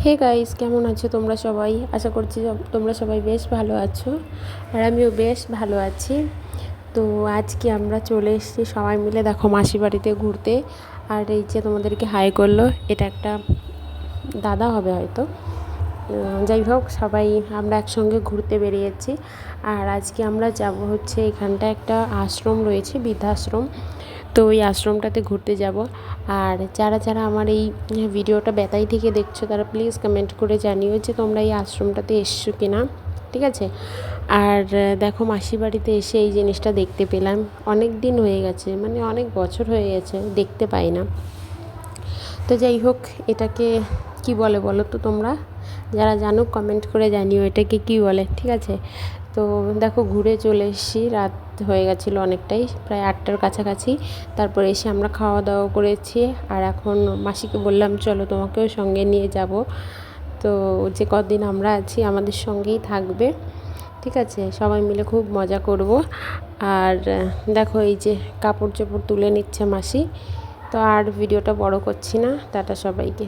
Hey guys, কেমন আছো তোমরা সবাই? আশা করছি তোমরা সবাই বেশ ভালো আছো, আর আমিও বেশ ভালো আছি। তো আজকে আমরা চলে এসেছি সবাই মিলে, দেখো, মাসি বাড়িতে ঘুরতে। আর এই যে তোমাদেরকে হাই করলো, এটা একটা দাদা হবে হয়তো। যাই হোক, সবাই আমরা একসঙ্গে ঘুরতে বেরিয়েছি। আর আজকে আমরা যাব হচ্ছে, এখানটা একটা আশ্রম রয়েছে, বৃদ্ধাশ্রম। তো ওই আশ্রমটাতে ঘুরতে যাব। আর যারা যারা আমার এই ভিডিওটা বেতাই থেকে দেখছো, তারা প্লিজ কমেন্ট করে জানিও যে তোমরা এই আশ্রমটাতে এসছো কি না, ঠিক আছে? আর দেখো, মাসি বাড়িতে এসে এই জিনিসটা দেখতে পেলাম। অনেক দিন হয়ে গেছে, মানে অনেক বছর হয়ে গেছে দেখতে পাই না। তো যাই হোক, এটাকে কি বলে বলো তো তোমরা? যারা জানো কমেন্ট করে জানিও এটাকে কি বলে, ঠিক আছে? তো দেখো, ঘুরে চলে এসেছি, রাত হয়ে গেছিলো অনেকটাই, প্রায় 8টার কাছাকাছি। তারপরে এসে আমরা খাওয়া দাওয়া করেছি। আর এখন মাসিকে বললাম চলো তোমাকেও সঙ্গে নিয়ে যাব। তো যে কদিন আমরা আছি আমাদের সঙ্গেই থাকবে, ঠিক আছে? সবাই মিলে খুব মজা করব। আর দেখো, এই যে কাপড় চোপড় তুলে নিচ্ছে মাসি। তো আর ভিডিওটা বড় করছি না, টাটা সবাইকে।